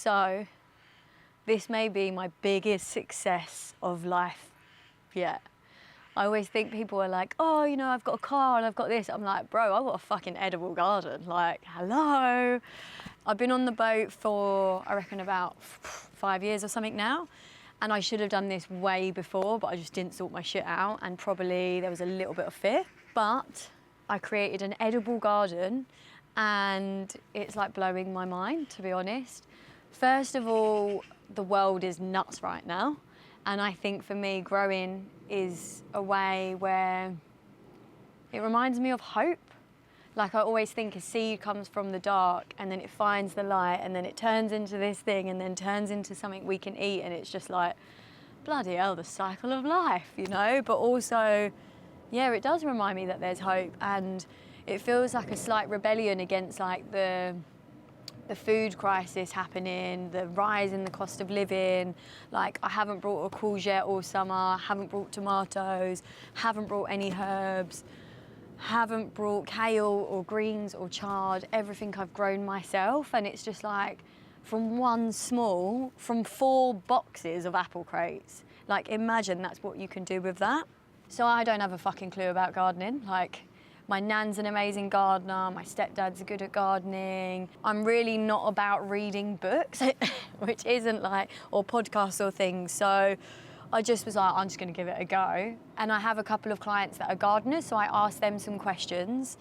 So this may be my biggest success of life yet. I always think people are like, oh, you know, I've got a car and I've got this. I'm like, bro, I've got a fucking edible garden. Like, hello. I've been on the boat for, I reckon, about 5 years or something now. And I should have done this way before, but I just didn't sort my shit out. And probably there was a little bit of fear. But I created an edible garden and it's like blowing my mind, to be honest. First of all, the world is nuts right now. And I think for me, growing is a way where it reminds me of hope. Like I always think a seed comes from the dark and then it finds the light and then it turns into this thing and then turns into something we can eat, and it's just like, bloody hell, the cycle of life, you know? But also, yeah, it does remind me that there's hope, and it feels like a slight rebellion against like the food crisis happening, the rise in the cost of living. Like, I haven't brought a courgette all summer, haven't brought tomatoes, haven't brought any herbs, haven't brought kale or greens or chard, everything I've grown myself. And it's just like, from 4 boxes of apple crates. Like, imagine that's what you can do with that. So I don't have a fucking clue about gardening. Like, my nan's an amazing gardener, my stepdad's good at gardening. I'm really not about reading books, which isn't like, or podcasts or things. So I just was like, I'm just gonna give it a go. And I have a couple of clients that are gardeners, so I asked them some questions.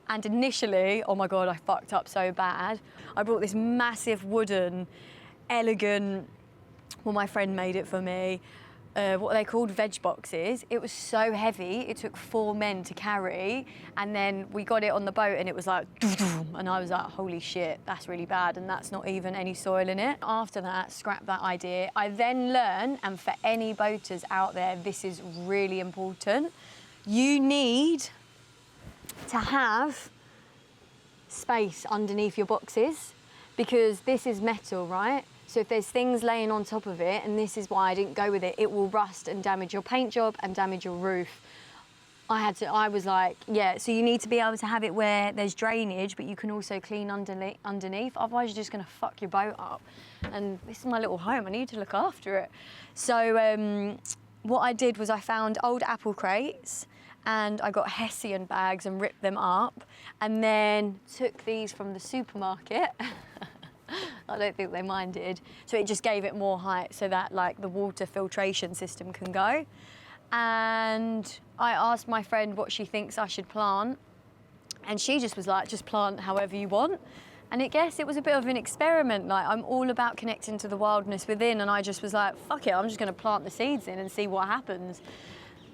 And initially, oh my God, I fucked up so bad. I brought this massive wooden, elegant, well, my friend made it for me, what are they called, veg boxes. It was so heavy, it took 4 men to carry, and then we got it on the boat and it was like, and I was like, holy shit, that's really bad, and that's not even any soil in it. After that, scrap that idea. I then learned, and for any boaters out there, this is really important, you need to have space underneath your boxes, because this is metal, right? So if there's things laying on top of it, and this is why I didn't go with it, it will rust and damage your paint job and damage your roof. I was like, yeah, so you need to be able to have it where there's drainage, but you can also clean underneath. Otherwise, you're just gonna fuck your boat up. And this is my little home, I need to look after it. So what I did was I found old apple crates, and I got Hessian bags and ripped them up, and then took these from the supermarket. I don't think they minded. So it just gave it more height so that like the water filtration system can go. And I asked my friend what she thinks I should plant. And she just was like, just plant however you want. And I guess it was a bit of an experiment. Like, I'm all about connecting to the wildness within. And I just was like, fuck it, I'm just gonna plant the seeds in and see what happens.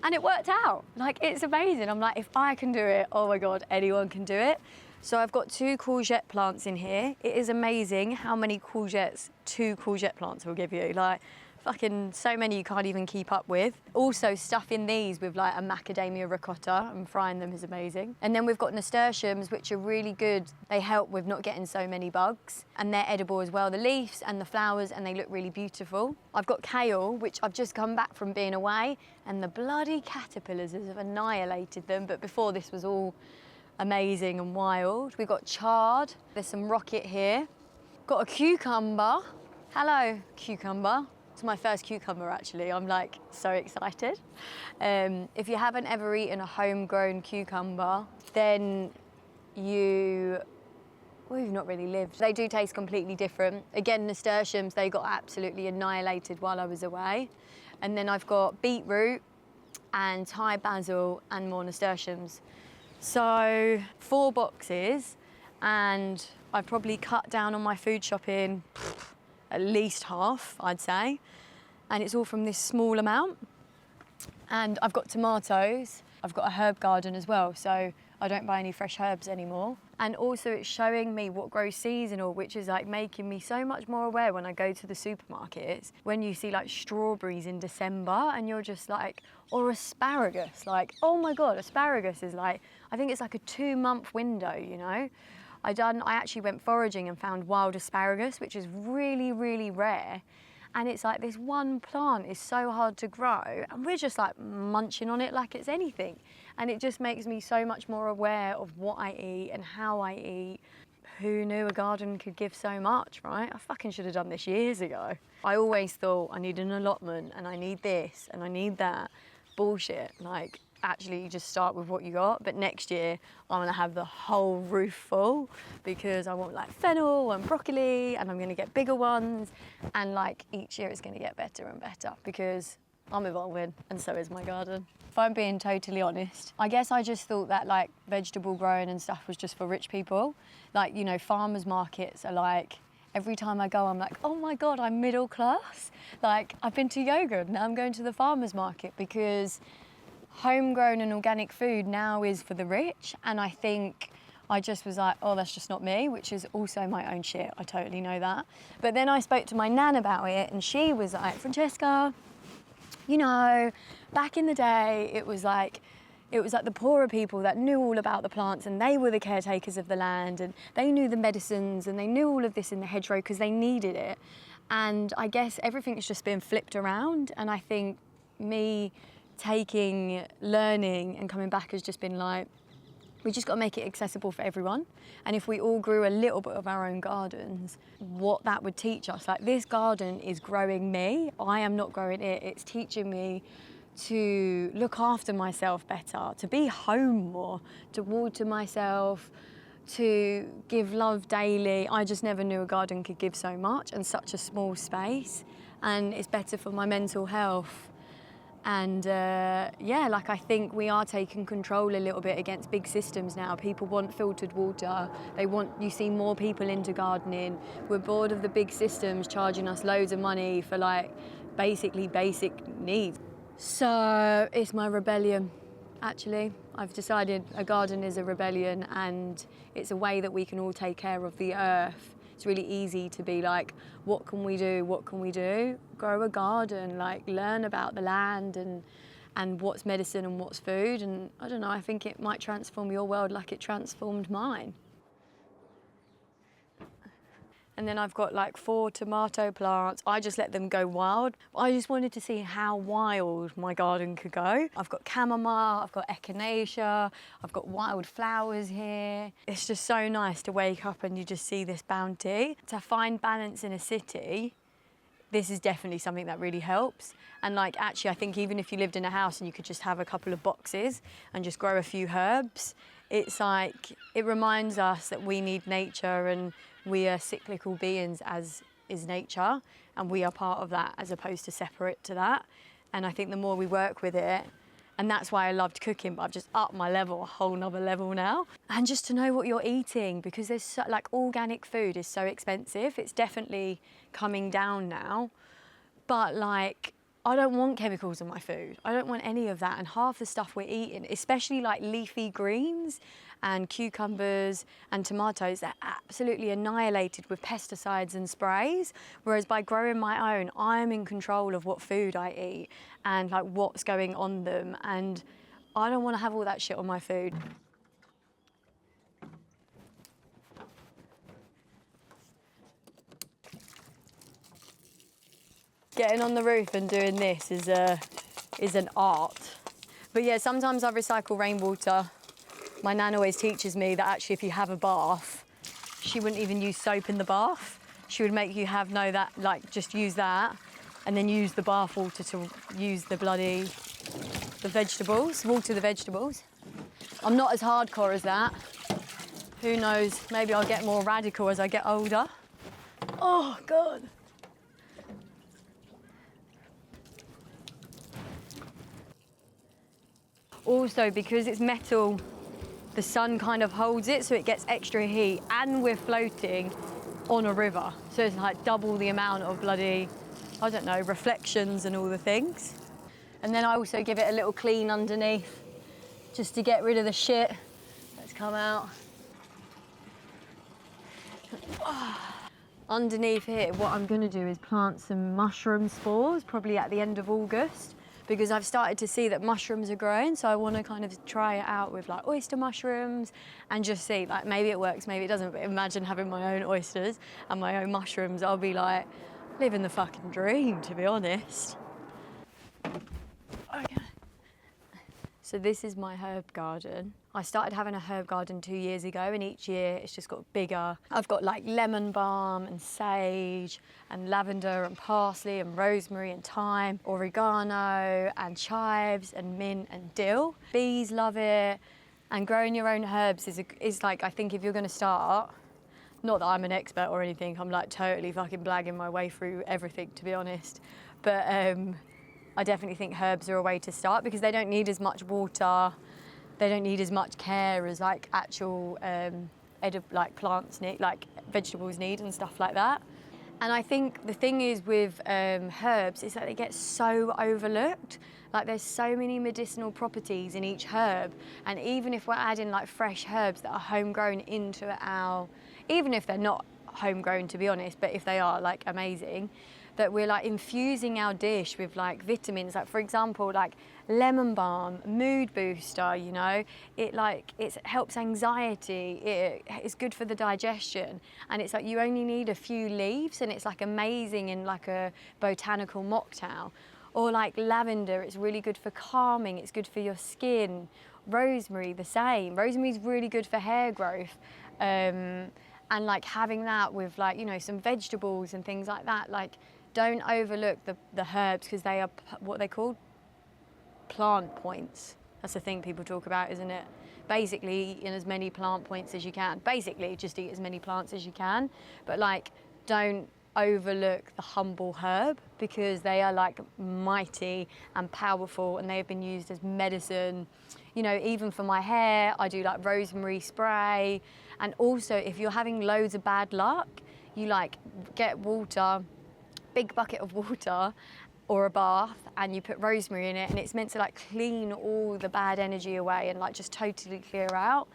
And it worked out. Like, it's amazing. I'm like, if I can do it, oh my God, anyone can do it. So I've got 2 courgette plants in here. It is amazing how many courgettes 2 courgette plants will give you. Like, fucking so many you can't even keep up with. Also, stuffing these with like a macadamia ricotta and frying them is amazing. And then we've got nasturtiums, which are really good. They help with not getting so many bugs, and they're edible as well, the leaves and the flowers, and they look really beautiful. I've got kale, which I've just come back from being away, and the bloody caterpillars have annihilated them. But before, this was all amazing and wild. We've got chard, there's some rocket here. Got a cucumber. Hello, cucumber. It's my first cucumber, actually. I'm like so excited. If you haven't ever eaten a homegrown cucumber, then you've not really lived. They do taste completely different. Again, nasturtiums, they got absolutely annihilated while I was away. And then I've got beetroot and Thai basil and more nasturtiums. So 4 boxes, and I've probably cut down on my food shopping at least half, I'd say. And it's all from this small amount. And I've got tomatoes. I've got a herb garden as well, so I don't buy any fresh herbs anymore. And also it's showing me what grows seasonal, which is like making me so much more aware when I go to the supermarkets, when you see like strawberries in December and you're just like, or asparagus, like, oh my God, asparagus is like, I think it's like a 2-month window, you know? I actually went foraging and found wild asparagus, which is really, really rare. And it's like this one plant is so hard to grow, and we're just like munching on it like it's anything. And it just makes me so much more aware of what I eat and how I eat, who knew a garden could give so much, right? I fucking should have done this years ago. I always thought I need an allotment and I need this and I need that. Bullshit. Like, actually, you just start with what you got. But next year, I'm gonna have the whole roof full because I want like fennel and broccoli, and I'm gonna get bigger ones. And like each year, it's gonna get better and better because I'm evolving, and so is my garden. If I'm being totally honest, I guess I just thought that like vegetable growing and stuff was just for rich people. Like, you know, farmers markets are like, every time I go, I'm like, oh my God, I'm middle class. Like, I've been to yoga, now I'm going to the farmers market because homegrown and organic food now is for the rich. And I think I just was like, oh, that's just not me, which is also my own shit. I totally know that. But then I spoke to my nan about it and she was like, Francesca, you know, back in the day, it was like the poorer people that knew all about the plants and they were the caretakers of the land and they knew the medicines and they knew all of this in the hedgerow because they needed it. And I guess everything's just been flipped around. And I think me taking, learning and coming back has just been like, we just got to make it accessible for everyone. And if we all grew a little bit of our own gardens, what that would teach us. Like, this garden is growing me. I am not growing it. It's teaching me to look after myself better, to be home more, to water myself, to give love daily. I just never knew a garden could give so much in such a small space. And it's better for my mental health. And yeah, like I think we are taking control a little bit against big systems now. People want filtered water. You see more people into gardening. We're bored of the big systems charging us loads of money for like basically basic needs. So it's my rebellion, actually. I've decided a garden is a rebellion and it's a way that we can all take care of the earth. It's really easy to be like, what can we do? What can we do? Grow a garden, like learn about the land and what's medicine and what's food. And I don't know, I think it might transform your world like it transformed mine. And then I've got like 4 tomato plants. I just let them go wild. I just wanted to see how wild my garden could go. I've got chamomile, I've got echinacea, I've got wild flowers here. It's just so nice to wake up and you just see this bounty. To find balance in a city, this is definitely something that really helps. And like, actually, I think even if you lived in a house and you could just have a couple of boxes and just grow a few herbs, it's like, it reminds us that we need nature and we are cyclical beings, as is nature, and we are part of that as opposed to separate to that. And I think the more we work with it, and that's why I loved cooking, but I've just upped my level, a whole nother level now. And just to know what you're eating, because there's so, like, organic food is so expensive. It's definitely coming down now, but like, I don't want chemicals in my food. I don't want any of that. And half the stuff we're eating, especially like leafy greens and cucumbers and tomatoes, they're absolutely annihilated with pesticides and sprays. Whereas by growing my own, I'm in control of what food I eat and like what's going on them. And I don't want to have all that shit on my food. Getting on the roof and doing this is an art. But yeah, sometimes I recycle rainwater. My nan always teaches me that actually if you have a bath, she wouldn't even use soap in the bath. She would make you have just use that and then use the bath water to use the vegetables, water the vegetables. I'm not as hardcore as that. Who knows, maybe I'll get more radical as I get older. Oh God. Also, because it's metal, the sun kind of holds it, so it gets extra heat, and we're floating on a river. So it's like double the amount of bloody, I don't know, reflections and all the things. And then I also give it a little clean underneath, just to get rid of the shit that's come out. Underneath here, what I'm gonna do is plant some mushroom spores, probably at the end of August, because I've started to see that mushrooms are growing, so I want to kind of try it out with like oyster mushrooms and just see, like, maybe it works, maybe it doesn't, but imagine having my own oysters and my own mushrooms. I'll be like living the fucking dream, to be honest. Okay. So this is my herb garden. I started having a herb garden 2 years ago, and each year it's just got bigger. I've got like lemon balm and sage and lavender and parsley and rosemary and thyme, oregano and chives and mint and dill. Bees love it, and growing your own herbs is like, I think if you're going to start, not that I'm an expert or anything, I'm like totally fucking blagging my way through everything, to be honest, but I definitely think herbs are a way to start because they don't need as much water. They don't need as much care as like actual like plants need, like vegetables need and stuff like that. And I think the thing is with herbs is that they get so overlooked. Like there's so many medicinal properties in each herb, and even if we're adding like fresh herbs that are homegrown into our, even if they're not homegrown to be honest, but if they are like amazing, that we're like infusing our dish with like vitamins, like for example, like lemon balm, mood booster, you know, it helps anxiety, it's good for the digestion, and it's like you only need a few leaves and it's like amazing in like a botanical mocktail. Or like lavender, it's really good for calming, it's good for your skin. Rosemary, the same. Rosemary's really good for hair growth. And like having that with like, you know, some vegetables and things like that, like don't overlook the herbs because they are what they call plant points. That's the thing people talk about, isn't it? Basically, eat as many plant points as you can. Basically, just eat as many plants as you can, but like don't overlook the humble herb because they are like mighty and powerful, and they have been used as medicine. You know, even for my hair, I do like rosemary spray. And also, if you're having loads of bad luck, you like get water, big bucket of water or a bath, and you put rosemary in it, and it's meant to like clean all the bad energy away and like just totally clear out.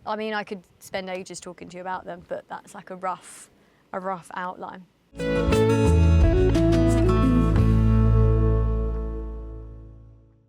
I mean, I could spend ages talking to you about them, but that's like a rough outline.